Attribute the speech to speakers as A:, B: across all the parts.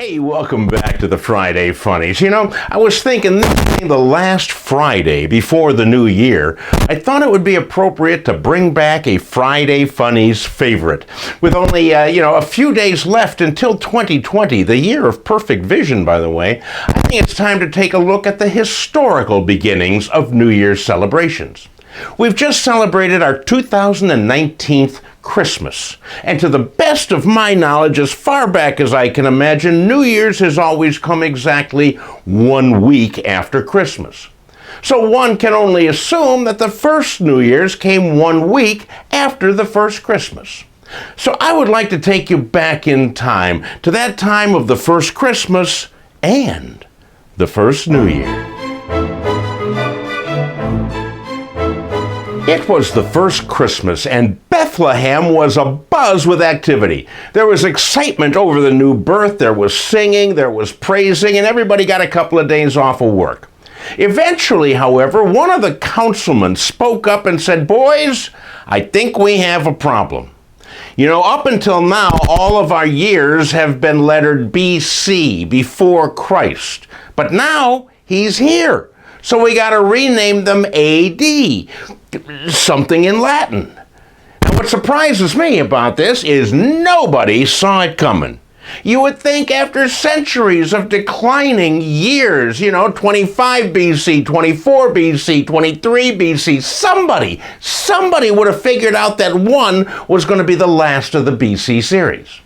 A: Hey, welcome back to the Friday Funnies. You know, I was thinking this being the last Friday before the new year, I thought it would be appropriate to bring back a Friday Funnies favorite. With only, a few days left until 2020, the year of perfect vision, by the way, I think it's time to take a look at the historical beginnings of New Year's celebrations. We've just celebrated our 2019th Christmas, and to the best of my knowledge, as far back as I can imagine, New Year's has always come exactly 1 week after Christmas. So one can only assume that the first New Year's came 1 week after the first Christmas. So I would like to take you back in time to that time of the first Christmas and the first New Year. It was the first Christmas, and Bethlehem was abuzz with activity. There was excitement over the new birth, there was singing, there was praising, and everybody got a couple of days off of work. Eventually, however, one of the councilmen spoke up and said, "Boys, I think we have a problem. You know, up until now, all of our years have been lettered BC, before Christ. But now, he's here. So we got to rename them AD, something in Latin." Now, what surprises me about this is nobody saw it coming. You would think after centuries of declining years, 25 BC, 24 BC, 23 BC, somebody would have figured out that one was going to be the last of the BC series.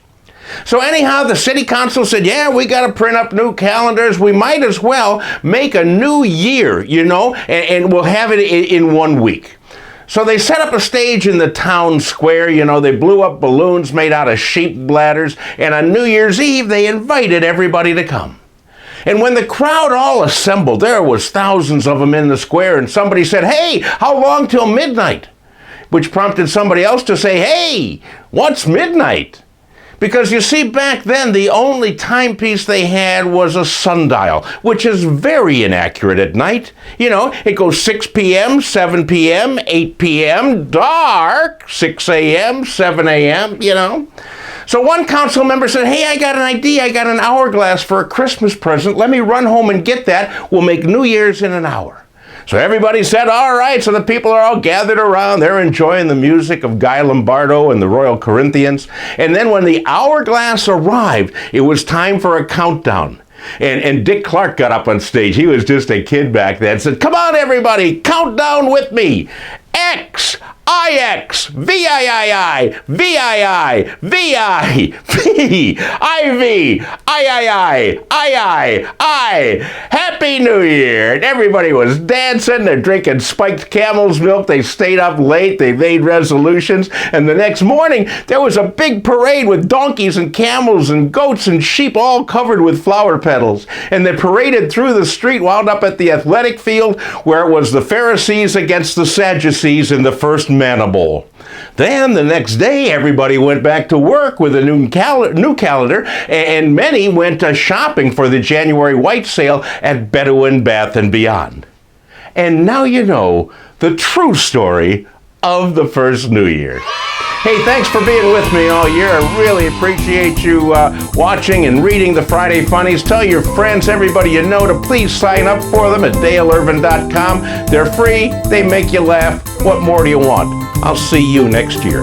A: So anyhow, the city council said, yeah, we got to print up new calendars. We might as well make a new year, and we'll have it in 1 week. So they set up a stage in the town square. They blew up balloons made out of sheep bladders. And on New Year's Eve, they invited everybody to come. And when the crowd all assembled, there was thousands of them in the square. And somebody said, "Hey, how long till midnight?" Which prompted somebody else to say, "Hey, what's midnight?" Because you see, back then, the only timepiece they had was a sundial, which is very inaccurate at night. It goes 6 p.m., 7 p.m., 8 p.m., dark, 6 a.m., 7 a.m., So one council member said, "Hey, I got an idea. I got an hourglass for a Christmas present. Let me run home and get that. We'll make New Year's in an hour." So everybody said, all right. So the people are all gathered around. They're enjoying the music of Guy Lombardo and the Royal Corinthians. And then when the hourglass arrived, it was time for a countdown. And Dick Clark got up on stage. He was just a kid back then. Said, "Come on, everybody, count down with me. X, IX, VIII, VII, VI, V, IV, I. Happy New Year!" And everybody was dancing. They're drinking spiked camel's milk. They stayed up late. They made resolutions. And the next morning, there was a big parade with donkeys and camels and goats and sheep all covered with flower petals. And they paraded through the street, wound up at the athletic field, where it was the Pharisees against the Sadducees in the first Manna Bowl. Then the next day, everybody went back to work with a new calendar, and many went shopping for the January white sale at Bedouin Bath and Beyond. And now you know the true story of the first New Year. Hey, thanks for being with me all year. I really appreciate you watching and reading the Friday Funnies. Tell your friends, everybody you know, to please sign up for them at DaleIrvin.com. They're free. They make you laugh. What more do you want? I'll see you next year.